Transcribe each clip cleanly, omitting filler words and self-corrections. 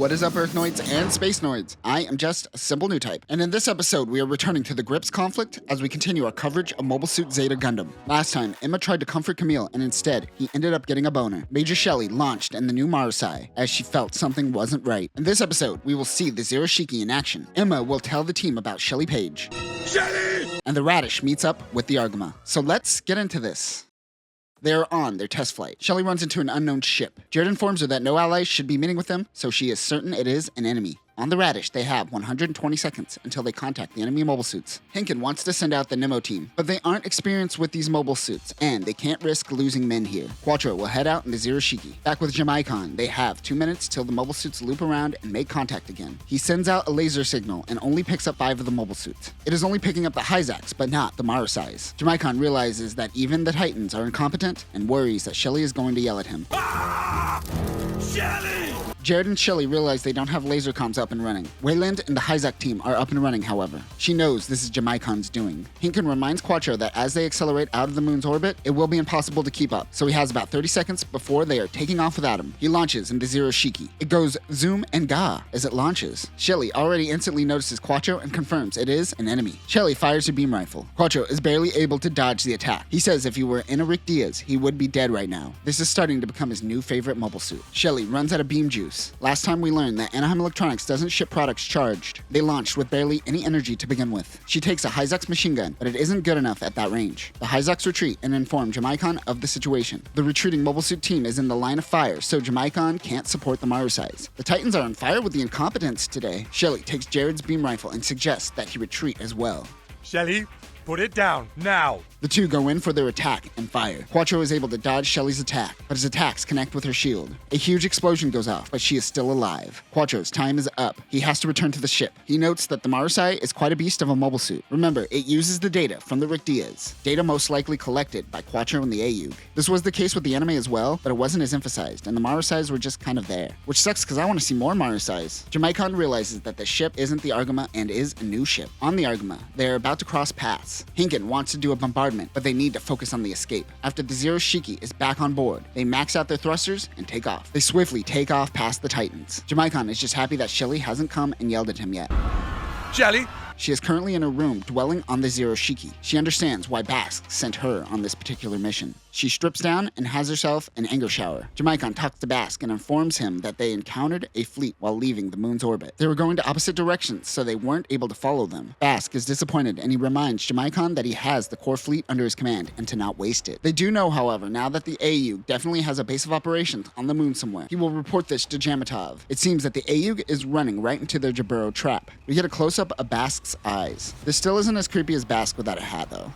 What is up, Earthnoids and Spacenoids? I am just a simple new type, and in this episode we are returning to the Grips conflict as we continue our coverage of Mobile Suit Zeta Gundam. Last time, Emma tried to comfort Camille, and instead, he ended up getting a boner. Major Shelly launched in the new Marasai as she felt something wasn't right. In this episode, we will see the Zero Shiki in action. Emma will tell the team about Shelly Page. Shelly! And the Radish meets up with the Argama. So let's get into this. They are on their test flight. Shelly runs into an unknown ship. Jared informs her that no allies should be meeting with them, so she is certain it is an enemy. On the Radish, they have 120 seconds until they contact the enemy mobile suits. Hinken wants to send out the Nemo team, but they aren't experienced with these mobile suits, and they can't risk losing men here. Quattro will head out in the Zero Shiki. Back with Jamaicon, they have 2 minutes till the mobile suits loop around and make contact again. He sends out a laser signal and only picks up 5 of the mobile suits. It is only picking up the Hyzax, but not the Marasais. Jamaicon realizes that even the Titans are incompetent and worries that Shelly is going to yell at him. Ah! Shelly! Jared and Shelly realize they don't have laser comms up and running. Wayland and the Hyzac team are up and running, however. She knows this is Jamaicon's doing. Hinken reminds Quattro that as they accelerate out of the moon's orbit, it will be impossible to keep up, so he has about 30 seconds before they are taking off without him. He launches in the Zero Shiki. It goes zoom and ga as it launches. Shelly already instantly notices Quattro and confirms it is an enemy. Shelly fires her beam rifle. Quattro is barely able to dodge the attack. He says if he were in a Rick Diaz, he would be dead right now. This is starting to become his new favorite mobile suit. Shelly runs out of beam juice. Last time we learned that Anaheim Electronics doesn't ship products charged. They launched with barely any energy to begin with. She takes a Hyzax machine gun, but it isn't good enough at that range. The Hyzax retreat and inform Jamaicon of the situation. The retreating mobile suit team is in the line of fire, so Jamaicon can't support the Marasais. The Titans are on fire with the incompetence today. Shelly takes Jared's beam rifle and suggests that he retreat as well. Shelly, put it down, now! The two go in for their attack and fire. Quattro is able to dodge Shelly's attack, but his attacks connect with her shield. A huge explosion goes off, but she is still alive. Quattro's time is up. He has to return to the ship. He notes that the Marasai is quite a beast of a mobile suit. Remember, it uses the data from the Rick Diaz, data most likely collected by Quattro and the AUG. This was the case with the anime as well, but it wasn't as emphasized, and the Marasais were just kind of there. Which sucks because I want to see more Marasais. Jamaicon realizes that the ship isn't the Argama and is a new ship. On the Argama, they are about to cross paths. Hinken wants to do a bombardment, but they need to focus on the escape. After the Zero Shiki is back on board, they max out their thrusters and take off. They swiftly take off past the Titans. Jamaicon is just happy that Shelly hasn't come and yelled at him yet. Shelly! She is currently in her room dwelling on the Zero Shiki. She understands why Basque sent her on this particular mission. She strips down and has herself an anger shower. Jamaicon talks to Basque and informs him that they encountered a fleet while leaving the moon's orbit. They were going to opposite directions, so they weren't able to follow them. Basque is disappointed and he reminds Jamaicon that he has the core fleet under his command and to not waste it. They do know, however, now that the AUG definitely has a base of operations on the moon somewhere. He will report this to Jamatov. It seems that the AUG is running right into their Jaburo trap. We get a close-up of Basque's eyes. This still isn't as creepy as Basque without a hat, though.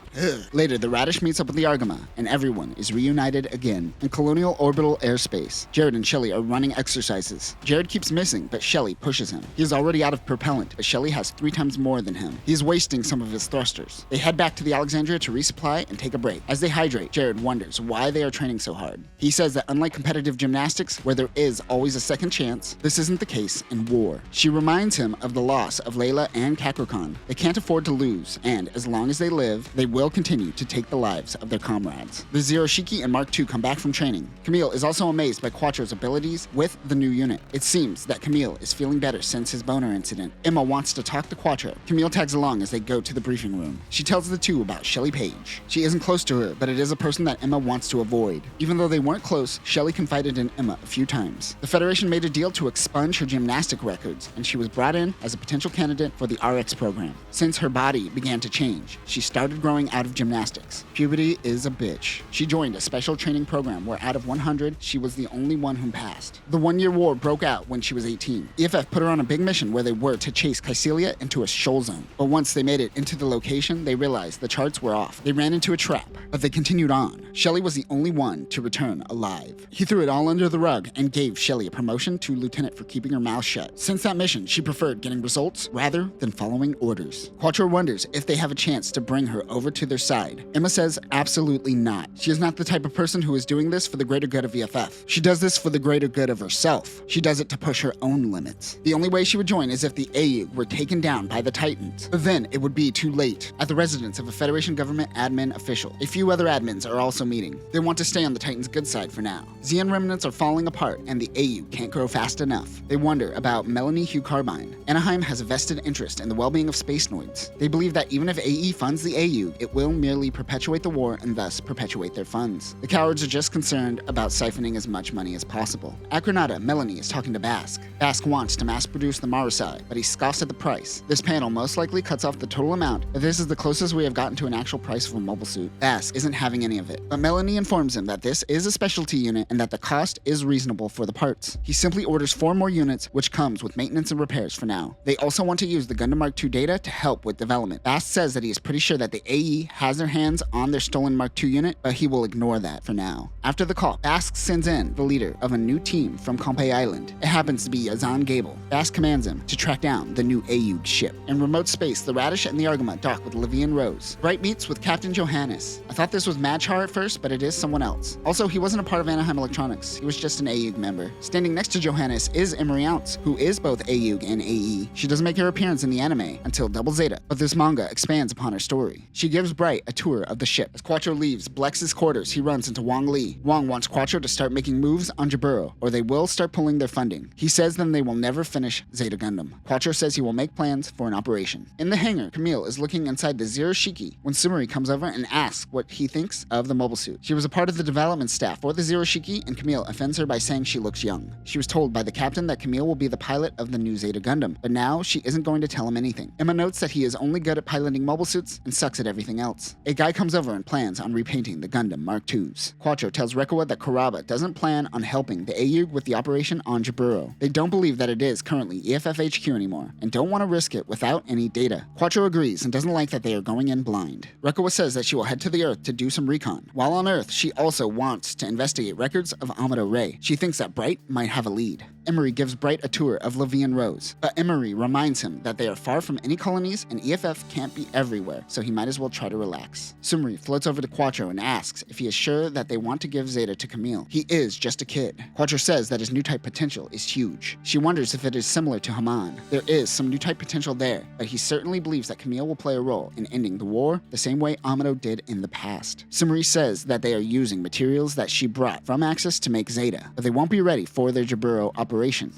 Later, the Radish meets up with the Argama, and everyone is reunited again. In colonial orbital airspace, Jared and Shelly are running exercises. Jared keeps missing, but Shelly pushes him. He is already out of propellant, but Shelly has 3 times more than him. He is wasting some of his thrusters. They head back to the Alexandria to resupply and take a break. As they hydrate, Jared wonders why they are training so hard. He says that unlike competitive gymnastics, where there is always a second chance, this isn't the case in war. She reminds him of the loss of Layla and Kakrakan. They can't afford to lose, and as long as they live, they will continue to take the lives of their comrades. The Zero Shiki and Mark II come back from training. Camille is also amazed by Quattro's abilities with the new unit. It seems that Camille is feeling better since his boner incident. Emma wants to talk to Quattro. Camille tags along as they go to the briefing room. She tells the two about Shelly Page. She isn't close to her, but it is a person that Emma wants to avoid. Even though they weren't close, Shelly confided in Emma a few times. The Federation made a deal to expunge her gymnastic records, and she was brought in as a potential candidate for the RX program. Since her body began to change, she started growing out of gymnastics. Puberty is a bitch. She joined a special training program where out of 100, she was the only one who passed. The 1-year war broke out when she was 18. EFF put her on a big mission where they were to chase Caecilia into a shoal zone. But once they made it into the location, they realized the charts were off. They ran into a trap, but they continued on. Shelly was the only one to return alive. He threw it all under the rug and gave Shelly a promotion to lieutenant for keeping her mouth shut. Since that mission, she preferred getting results rather than following orders. Quattro wonders if they have a chance to bring her over to their side. Emma says absolutely not. She is not the type of person who is doing this for the greater good of EFF. She does this for the greater good of herself. She does it to push her own limits. The only way she would join is if the AUG were taken down by the Titans. But then it would be too late. At the residence of a Federation government admin official, a few other admins are also meeting. They want to stay on the Titans' good side for now. Zeon remnants are falling apart, and the AUG can't grow fast enough. They wonder about Melanie Hugh Carbine. Anaheim has a vested interest in the well-being of Spacenoids. They believe that even if AE funds the AUG, it will merely perpetuate the war and thus perpetuate their funds. The cowards are just concerned about siphoning as much money as possible. At Granada, Melanie is talking to Bask. Bask wants to mass-produce the Marasai, but he scoffs at the price. This panel most likely cuts off the total amount, but this is the closest we have gotten to an actual price of a mobile suit. Bask isn't having any of it, but Melanie informs him that this is a specialty unit and that the cost is reasonable for the parts. He simply orders 4 more units, which comes with maintenance and repairs for now. They also want to use the Gundam Mark II data to help with development. Bask says that he is pretty sure that the AE has their hands on their stolen Mark II unit, but he will ignore that for now. After the call, Bask sends in the leader of a new team from Compay Island. It happens to be Yazan Gable. Bask commands him to track down the new AUG ship. In remote space, the Radish and the Argama dock with Levi and Rose. Bright meets with Captain Johannes. I thought this was Madchar at first, but it is someone else. Also, he wasn't a part of Anaheim Electronics. He was just an AUG member. Standing next to Johannes is Emery Ounce, who is both AUG and AE. She doesn't make her appearance in the anime until Double Zeta, but this manga expands upon her story. She gives Bright a tour of the ship. As Quattro leaves Blex's quarters, he runs into Wong Li. Wong wants Quattro to start making moves on Jaburo, or they will start pulling their funding. He says then they will never finish Zeta Gundam. Quattro says he will make plans for an operation. In the hangar, Camille is looking inside the Zero Shiki when Sumari comes over and asks what he thinks of the mobile suit. She was a part of the development staff for the Zero Shiki, and Camille offends her by saying she looks young. She was told by the captain that Camille will be the pilot of the new Zeta Gundam, but now she isn't going to tell him anything. Emma notes that he is only good at piloting mobile suits and sucks at everything else. A guy comes over and plans on repainting the Gundam Mark IIs. Quattro tells Rekoa that Kuraba doesn't plan on helping the AUG with the operation on Jaburo. They don't believe that it is currently EFF HQ anymore, and don't want to risk it without any data. Quattro agrees and doesn't like that they are going in blind. Rekoa says that she will head to the Earth to do some recon. While on Earth, she also wants to investigate records of Amado Ray. She thinks that Bright might have a lead. Emery gives Bright a tour of Levi and Rose, but Emery reminds him that they are far from any colonies and EFF can't be everywhere, so he might as well try to relax. Sumari floats over to Quattro and asks if he is sure that they want to give Zeta to Camille. He is just a kid. Quattro says that his new type potential is huge. She wonders if it is similar to Haman. There is some new type potential there, but he certainly believes that Camille will play a role in ending the war the same way Amado did in the past. Sumari says that they are using materials that she brought from Axis to make Zeta, but they won't be ready for their Jaburo operation.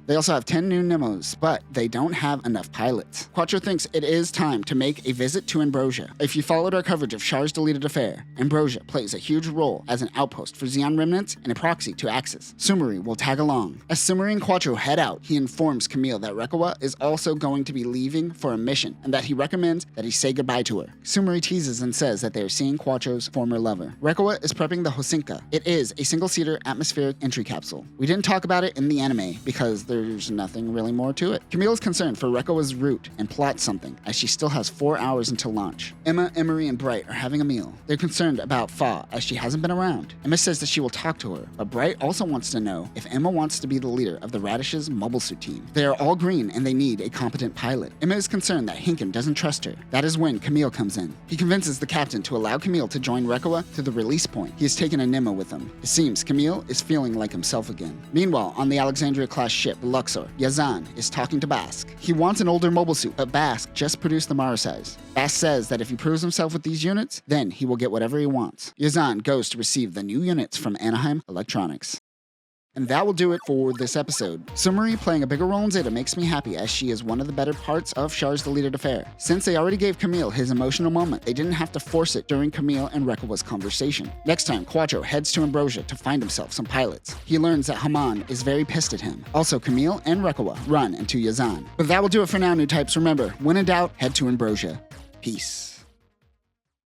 They also have 10 new Nemos, but they don't have enough pilots. Quattro thinks it is time to make a visit to Ambrosia. If you followed our coverage of Char's deleted affair, Ambrosia plays a huge role as an outpost for Zeon remnants and a proxy to Axis. Sumari will tag along. As Sumari and Quattro head out, he informs Camille that Rekoa is also going to be leaving for a mission and that he recommends that he say goodbye to her. Sumari teases and says that they are seeing Quattro's former lover. Rekoa is prepping the Hosinka. It is a single-seater atmospheric entry capsule. We didn't talk about it in the anime because there's nothing really more to it. Camille is concerned for Rekoa's route and plots something, as she still has 4 hours until launch. Emma, Emery, and Bright are having a meal. They're concerned about Fa, as she hasn't been around. Emma says that she will talk to her, but Bright also wants to know if Emma wants to be the leader of the Radish's mobile suit team. They are all green and they need a competent pilot. Emma is concerned that Hinken doesn't trust her. That is when Camille comes in. He convinces the captain to allow Camille to join Rekoa to the release point. He has taken a Nemo with him. It seems Camille is feeling like himself again. Meanwhile, on the Alexandria-class ship, Luxor, Yazan is talking to Bask. He wants an older mobile suit, but Bask just produced the Marasais. Bask says that if he proves himself with these units, then he will get whatever he wants. Yazan goes to receive the new units from Anaheim Electronics. And that will do it for this episode. Sumari playing a bigger role in Zeta makes me happy, as she is one of the better parts of Char's deleted affair. Since they already gave Camille his emotional moment, they didn't have to force it during Camille and Rekoa's conversation. Next time, Quattro heads to Ambrosia to find himself some pilots. He learns that Haman is very pissed at him. Also, Camille and Rekoa run into Yazan. But that will do it for now, new types. Remember, when in doubt, head to Ambrosia. Peace.